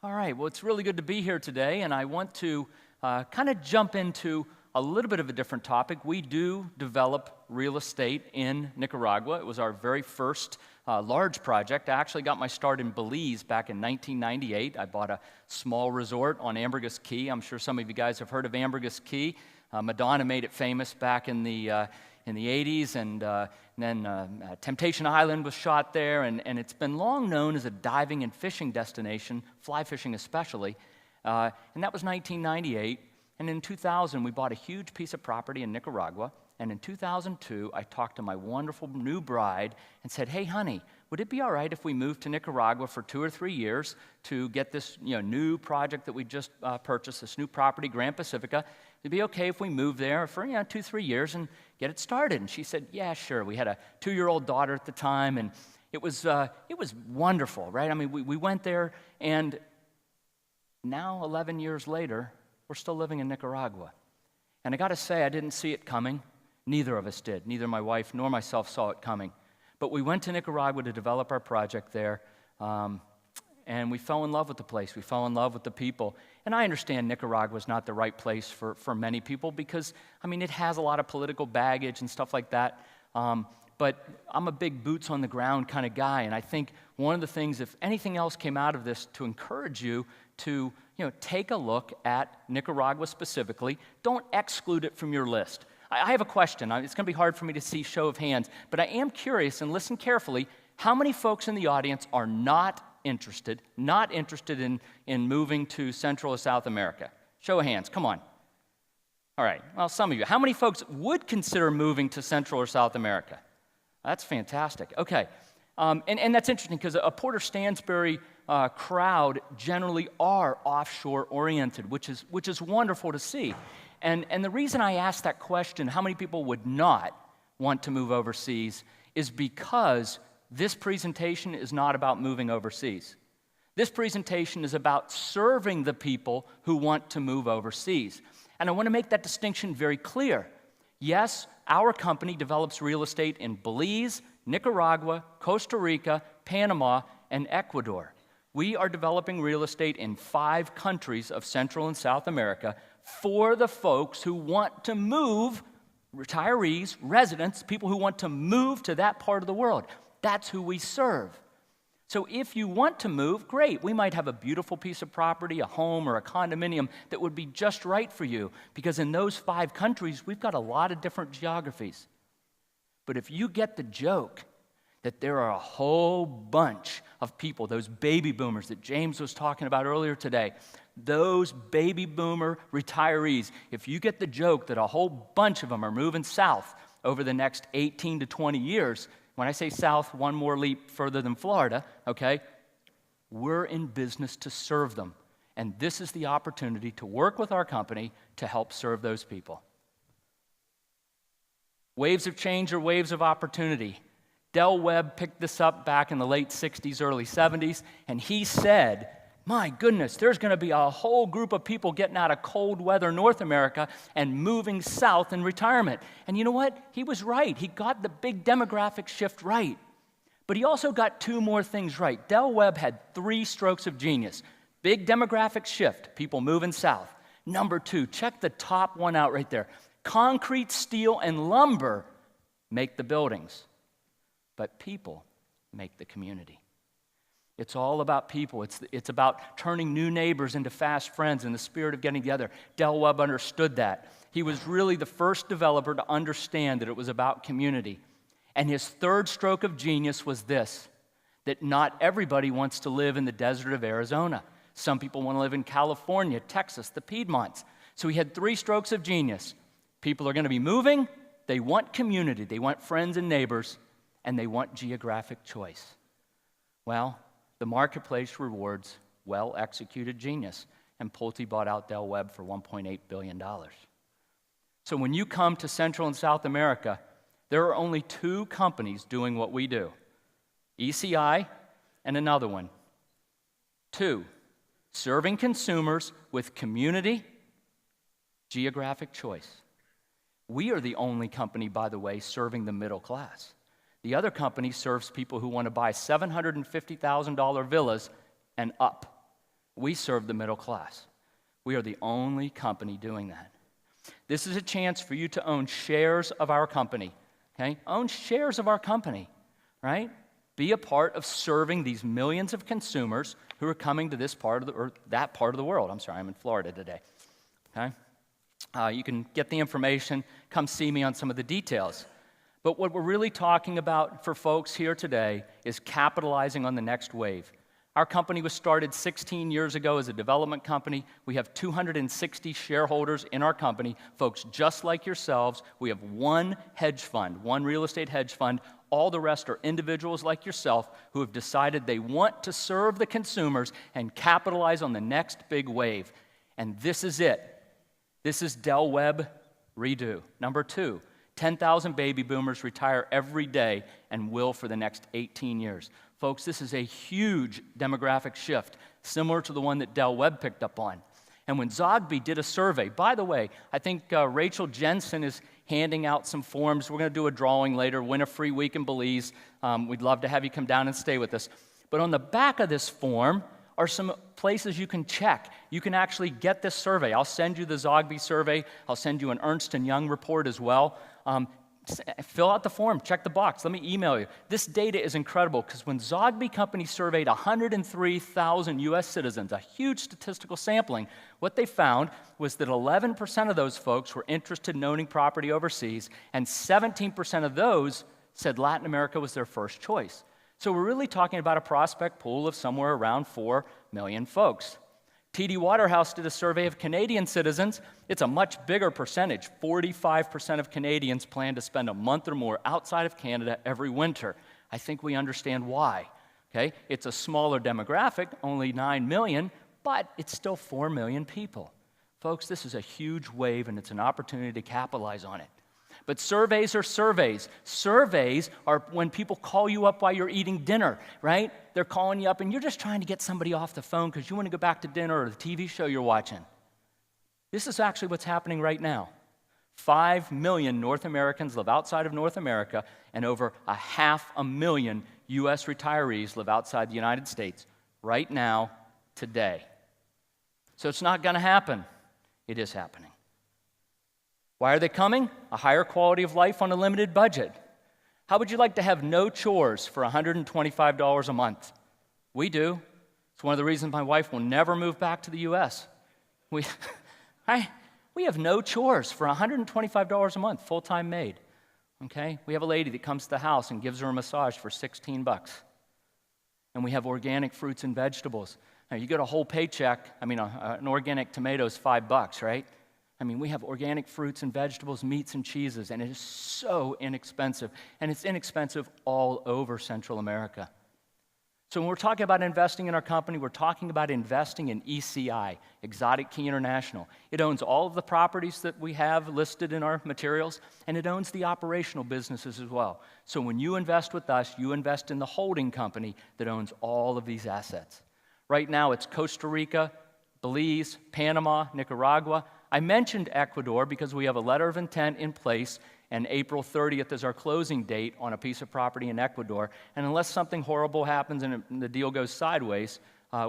All right, well, it's really good to be here today, and I want to kind of jump into a little bit of a different topic. We do develop real estate in Nicaragua. It was our very first large project. I actually got my start in Belize back in 1998. I bought a small resort on Ambergris Caye. I'm sure some of you guys have heard of Ambergris Caye. Madonna made it famous back in the 80s, and then Temptation Island was shot there, and it's been long known as a diving and fishing destination, fly fishing especially, and that was 1998. And in 2000, we bought a huge piece of property in Nicaragua, and in 2002, I talked to my wonderful new bride and said, hey, honey, would it be all right if we moved to Nicaragua for 2 or 3 years to get this new project that we just purchased, this new property, Grand Pacifica? It'd be okay if we moved there for 2 or 3 years and get it started. And she said, yeah, sure. We had a 2-year-old daughter at the time, and it was wonderful, right? I mean, we went there, and now 11 years later, we're still living in Nicaragua. And I got to say, I didn't see it coming. Neither of us did. Neither my wife nor myself saw it coming. But we went to Nicaragua to develop our project there, and we fell in love with the place. We fell in love with the people. And I understand Nicaragua is not the right place for many people because, I mean, it has a lot of political baggage and stuff like that. But I'm a big boots-on-the-ground kind of guy, and I think one of the things, if anything else came out of this, to encourage you to take a look at Nicaragua specifically. Don't exclude it from your list. I have a question. It's going to be hard for me to see show of hands, but I am curious, and listen carefully, how many folks in the audience are not interested in moving to Central or South America? Show of hands, come on. All right, well, some of you. How many folks would consider moving to Central or South America? That's fantastic. Okay, and that's interesting because a Porter Stansbury crowd generally are offshore-oriented, which is wonderful to see. And the reason I asked that question, how many people would not want to move overseas, is because this presentation is not about moving overseas. This presentation is about serving the people who want to move overseas. And I want to make that distinction very clear. Yes, our company develops real estate in Belize, Nicaragua, Costa Rica, Panama, and Ecuador. We are developing real estate in 5 countries of Central and South America for the folks who want to move, retirees, residents, people who want to move to that part of the world. That's who we serve. So if you want to move, great. We might have a beautiful piece of property, a home or a condominium that would be just right for you, because in those 5 countries, we've got a lot of different geographies. But if you get the joke that there are a whole bunch of people, those baby boomers that James was talking about earlier today, those baby boomer retirees, if you get the joke that a whole bunch of them are moving south over the next 18 to 20 years, when I say south, one more leap further than Florida, okay, we're in business to serve them. And this is the opportunity to work with our company to help serve those people. Waves of change or waves of opportunity. Del Webb picked this up back in the late 60s, early 70s, and he said, my goodness, there's going to be a whole group of people getting out of cold weather North America and moving south in retirement. And you know what? He was right. He got the big demographic shift right. But he also got 2 more things right. Del Webb had 3 strokes of genius. Big demographic shift, people moving south. Number 2, check the top one out right there. Concrete, steel, and lumber make the buildings, but people make the community. It's all about people. It's about turning new neighbors into fast friends in the spirit of getting together. Del Webb understood that. He was really the first developer to understand that it was about community. And his 3rd stroke of genius was this, that not everybody wants to live in the desert of Arizona. Some people want to live in California, Texas, the Piedmonts. So he had 3 strokes of genius. People are going to be moving. They want community. They want friends and neighbors. And they want geographic choice. Well, the marketplace rewards well-executed genius, and Pulte bought out Del Webb for $1.8 billion. So when you come to Central and South America, there are only 2 companies doing what we do, ECI and another one. 2, serving consumers with community, geographic choice. We are the only company, by the way, serving the middle class. The other company serves people who want to buy $750,000 villas and up. We serve the middle class. We are the only company doing that. This is a chance for you to own shares of our company, okay? Own shares of our company, right? Be a part of serving these millions of consumers who are coming to this part of the, or that part of the world. I'm sorry, I'm in Florida today, okay? You can get the information, come see me on some of the details. But what we're really talking about for folks here today is capitalizing on the next wave. Our company was started 16 years ago as a development company. We have 260 shareholders in our company, folks just like yourselves. We have one hedge fund, one real estate hedge fund. All the rest are individuals like yourself who have decided they want to serve the consumers and capitalize on the next big wave. And this is it. This is Del Webb redo. Number 2, 10,000 baby boomers retire every day and will for the next 18 years. Folks, this is a huge demographic shift, similar to the one that Del Webb picked up on. And when Zogby did a survey, by the way, I think Rachel Jensen is handing out some forms. We're going to do a drawing later, win a free week in Belize. We'd love to have you come down and stay with us. But on the back of this form are some places you can check. You can actually get this survey. I'll send you the Zogby survey. I'll send you an Ernst & Young report as well. Fill out the form, check the box, let me email you. This data is incredible because when Zogby Company surveyed 103,000 U.S. citizens, a huge statistical sampling, what they found was that 11% of those folks were interested in owning property overseas, and 17% of those said Latin America was their first choice. So we're really talking about a prospect pool of somewhere around 4 million folks. TD Waterhouse did a survey of Canadian citizens. It's a much bigger percentage. 45% of Canadians plan to spend a month or more outside of Canada every winter. I think we understand why. Okay? It's a smaller demographic, only 9 million, but it's still 4 million people. Folks, this is a huge wave, and it's an opportunity to capitalize on it. But surveys are surveys. Surveys are when people call you up while you're eating dinner, right? They're calling you up, and you're just trying to get somebody off the phone because you want to go back to dinner or the TV show you're watching. This is actually what's happening right now. 5 million North Americans live outside of North America, and over 500,000 U.S. retirees live outside the United States right now, today. So it's not going to happen. It is happening. Why are they coming? A higher quality of life on a limited budget. How would you like to have no chores for $125 a month? We do. It's one of the reasons my wife will never move back to the U.S. We have no chores for $125 a month, full-time maid. Okay? We have a lady that comes to the house and gives her a massage for $16. And we have organic fruits and vegetables. Now, you get a whole paycheck, an organic tomato is $5, right? We have organic fruits and vegetables, meats and cheeses, and it is so inexpensive. And it's inexpensive all over Central America. So when we're talking about investing in our company, we're talking about investing in ECI, Exotic Key International. It owns all of the properties that we have listed in our materials, and it owns the operational businesses as well. So when you invest with us, you invest in the holding company that owns all of these assets. Right now, it's Costa Rica, Belize, Panama, Nicaragua. I mentioned Ecuador because we have a letter of intent in place, and April 30th is our closing date on a piece of property in Ecuador. And unless something horrible happens and the deal goes sideways,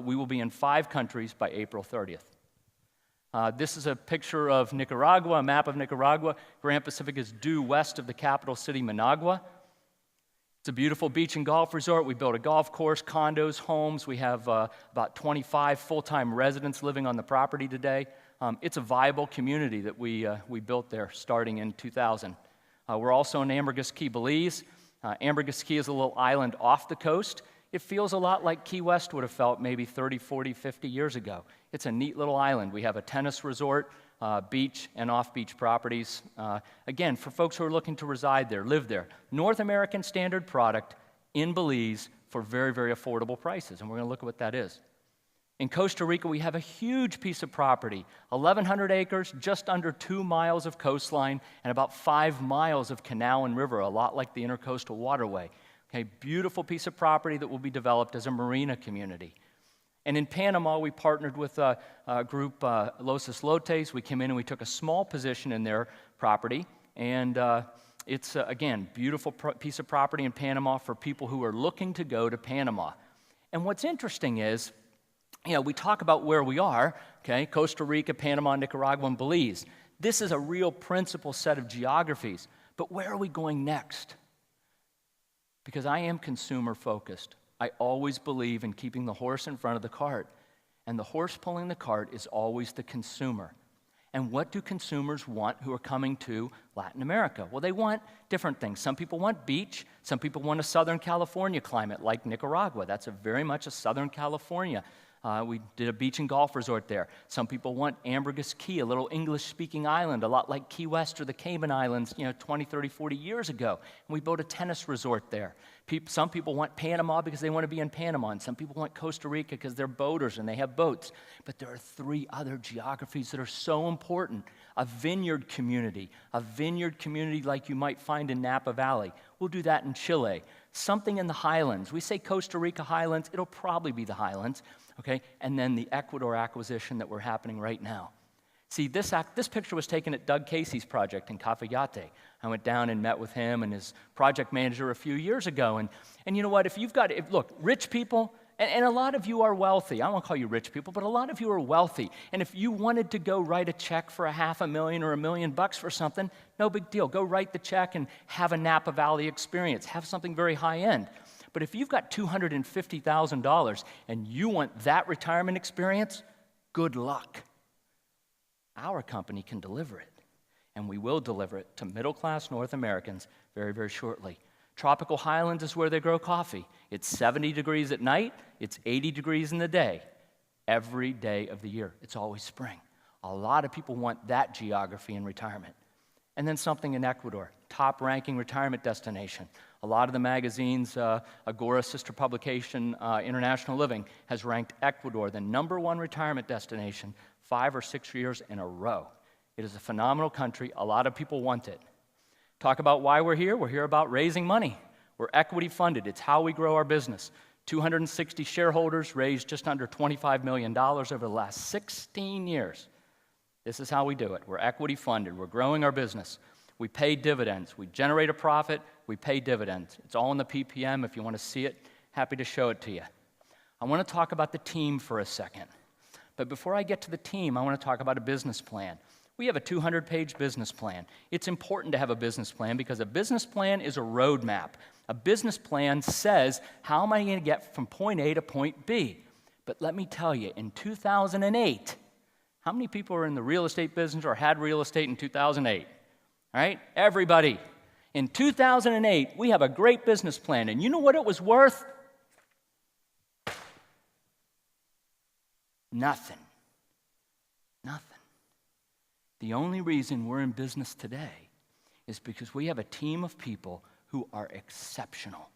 we will be in 5 countries by April 30th. This is a picture of Nicaragua, a map of Nicaragua. Grand Pacific is due west of the capital city, Managua. It's a beautiful beach and golf resort. We built a golf course, condos, homes. We have about 25 full-time residents living on the property today. It's a viable community that we built there starting in 2000. We're also in Ambergris Caye, Belize. Ambergris Caye is a little island off the coast. It feels a lot like Key West would have felt maybe 30, 40, 50 years ago. It's a neat little island. We have a tennis resort, beach, and off-beach properties. Again, for folks who are looking to reside there, live there. North American standard product in Belize for very, very affordable prices, and we're going to look at what that is. In Costa Rica, we have a huge piece of property, 1,100 acres, just under 2 miles of coastline, and about 5 miles of canal and river, a lot like the Intercoastal Waterway. Okay, beautiful piece of property that will be developed as a marina community. And in Panama, we partnered with a group, Los Islotes. We came in and we took a small position in their property, and it's, again, beautiful piece of property in Panama for people who are looking to go to Panama. And what's interesting is, we talk about where we are, okay? Costa Rica, Panama, Nicaragua, and Belize. This is a real principal set of geographies. But where are we going next? Because I am consumer focused. I always believe in keeping the horse in front of the cart. And the horse pulling the cart is always the consumer. And what do consumers want who are coming to Latin America? Well, they want different things. Some people want beach. Some people want a Southern California climate like Nicaragua. That's very much a Southern California. We did a beach and golf resort there. Some people want Ambergris Key, a little English-speaking island, a lot like Key West or the Cayman Islands, 20, 30, 40 years ago. And we built a tennis resort there. Some people want Panama because they want to be in Panama, and some people want Costa Rica because they're boaters and they have boats. But there are 3 other geographies that are so important. A vineyard community like you might find in Napa Valley. We'll do that in Chile. Something in the highlands. We say Costa Rica highlands, it'll probably be the highlands, okay? And then the Ecuador acquisition that we're happening right now. See, this picture was taken at Doug Casey's project in Cafayate. I went down and met with him and his project manager a few years ago. And you know what? Look, rich people, and a lot of you are wealthy. I won't call you rich people, but a lot of you are wealthy. And if you wanted to go write a check for $500,000 or $1 million for something, no big deal. Go write the check and have a Napa Valley experience. Have something very high end. But if you've got $250,000 and you want that retirement experience, good luck. Our company can deliver it, and we will deliver it to middle-class North Americans very, very shortly. Tropical Highlands is where they grow coffee. It's 70 degrees at night. It's 80 degrees in the day. Every day of the year. It's always spring. A lot of people want that geography in retirement. And then something in Ecuador, top-ranking retirement destination. A lot of the magazines, Agora sister publication, International Living, has ranked Ecuador the #1 retirement destination 5 or 6 years in a row. It is a phenomenal country. A lot of people want it. Talk about why we're here. We're here about raising money. We're equity funded. It's how we grow our business. 260 shareholders raised just under $25 million over the last 16 years. This is how we do it. We're equity funded. We're growing our business. We pay dividends. We generate a profit. We pay dividends. It's all in the PPM. If you want to see it, happy to show it to you. I want to talk about the team for a second. But before I get to the team, I want to talk about a business plan. We have a 200-page business plan. It's important to have a business plan because a business plan is a roadmap. A business plan says, how am I going to get from point A to point B? But let me tell you, in 2008, how many people are in the real estate business or had real estate in 2008? All right? Everybody. In 2008, we have a great business plan. And you know what it was worth? Nothing. Nothing. The only reason we're in business today is because we have a team of people who are exceptional.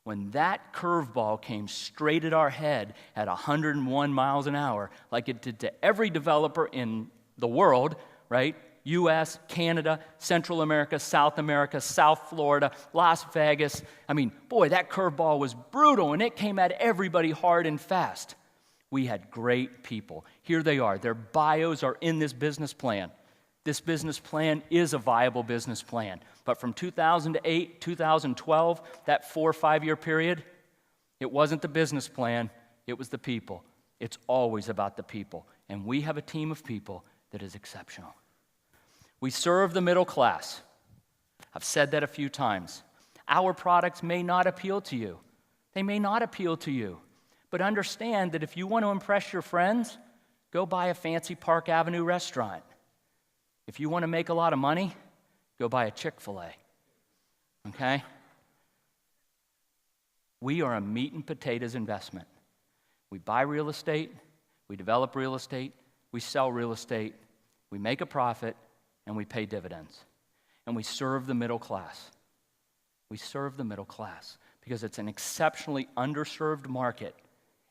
When that curveball came straight at our head at 101 miles an hour, like it did to every developer in the world, right? U.S., Canada, Central America, South Florida, Las Vegas. I mean, boy, that curveball was brutal, and it came at everybody hard and fast. We had great people. Here they are. Their bios are in this business plan. This business plan is a viable business plan. But from 2008, 2012, that 4 or 5 year period, it wasn't the business plan, it was the people. It's always about the people. And we have a team of people that is exceptional. We serve the middle class. I've said that a few times. Our products may not appeal to you. They may not appeal to you. But understand that if you want to impress your friends, go buy a fancy Park Avenue restaurant. If you want to make a lot of money, go buy a Chick-fil-A. Okay? We are a meat and potatoes investment. We buy real estate, we develop real estate, we sell real estate, we make a profit, and we pay dividends. And we serve the middle class. We serve the middle class because it's an exceptionally underserved market,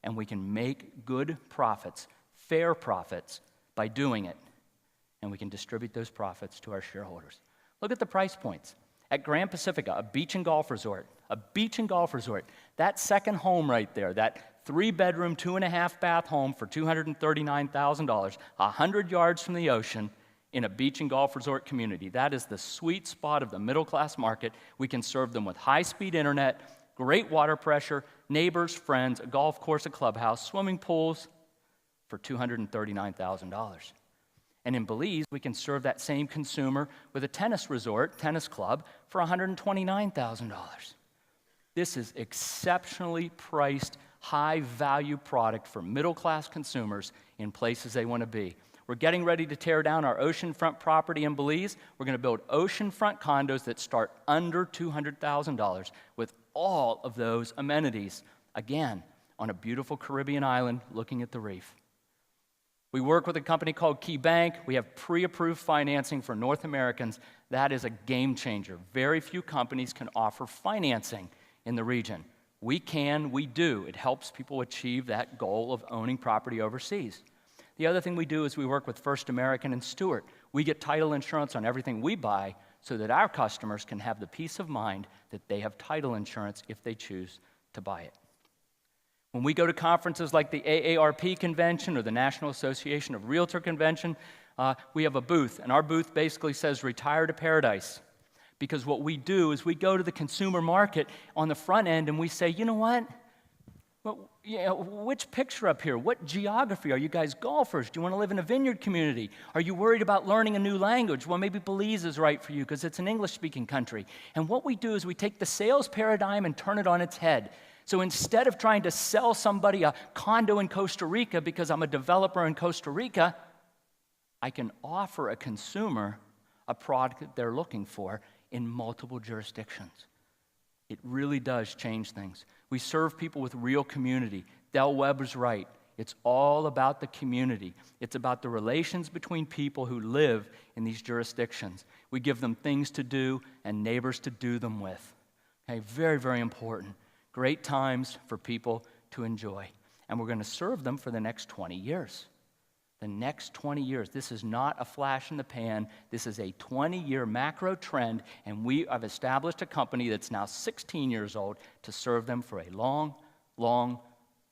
and we can make good profits, fair profits, by doing it. And we can distribute those profits to our shareholders. Look at the price points. At Grand Pacifica, a beach and golf resort, that second home right there, that 3-bedroom, 2.5-bath home for $239,000, 100 yards from the ocean in a beach and golf resort community. That is the sweet spot of the middle-class market. We can serve them with high-speed internet, great water pressure, neighbors, friends, a golf course, a clubhouse, swimming pools. for $239,000. And in Belize, we can serve that same consumer with a tennis resort, tennis club, for $129,000. This is exceptionally priced, high-value product for middle-class consumers in places they want to be. We're getting ready to tear down our oceanfront property in Belize. We're going to build oceanfront condos that start under $200,000 with all of those amenities, again, on a beautiful Caribbean island looking at the reef. We work with a company called Key Bank. We have pre-approved financing for North Americans. That is a game changer. Very few companies can offer financing in the region. We can, we do. It helps people achieve that goal of owning property overseas. The other thing we do is we work with First American and Stewart. We get title insurance on everything we buy so that our customers can have the peace of mind that they have title insurance if they choose to buy it. When we go to conferences like the AARP convention or the National Association of Realtor convention, we have a booth, and our booth basically says retire to paradise. Because what we do is we go to the consumer market on the front end and we say, you know what? Well, which picture up here? What geography? Are you guys golfers? Do you want to live in a vineyard community? Are you worried about learning a new language? Well, maybe Belize is right for you because it's an English-speaking country. And what we do is we take the sales paradigm and turn it on its head. So instead of trying to sell somebody a condo in Costa Rica because I'm a developer in Costa Rica, I can offer a consumer a product that they're looking for in multiple jurisdictions. It really does change things. We serve people with real community. Del Weber's right. It's all about the community. It's about the relations between people who live in these jurisdictions. We give them things to do and neighbors to do them with. Okay, very, very important. Great times for people to enjoy. And we're going to serve them for the next 20 years. The next 20 years. This is not a flash in the pan. This is a 20-year macro trend, and we have established a company that's now 16 years old to serve them for a long, long,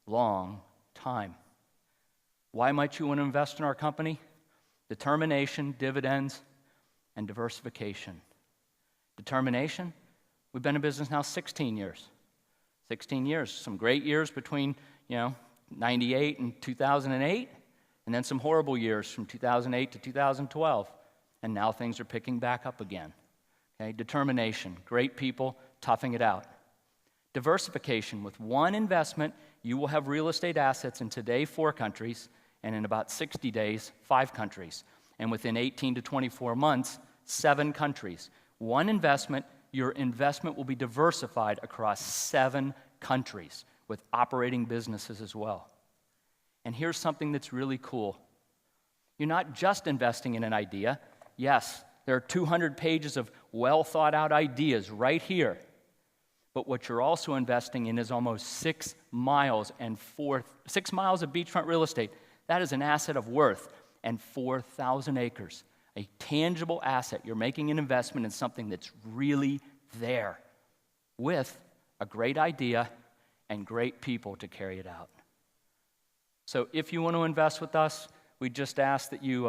long time. Why might you want to invest in our company? Determination, dividends, and diversification. Determination, we've been in business now 16 years. 16 years, some great years between, 98 and 2008, and then some horrible years from 2008 to 2012, and now things are picking back up again. Okay, determination, great people, toughing it out. Diversification, with one investment, you will have real estate assets in today 4 countries, and in about 60 days, 5 countries, and within 18 to 24 months, 7 countries. One investment, your investment will be diversified across 7 countries with operating businesses as well. And here's something that's really cool. You're not just investing in an idea. Yes, there are 200 pages of well-thought-out ideas right here. But what you're also investing in is almost 6 miles of beachfront real estate. That is an asset of worth, and 4,000 acres. A tangible asset. You're making an investment in something that's really there with a great idea and great people to carry it out. So if you want to invest with us, we just ask that you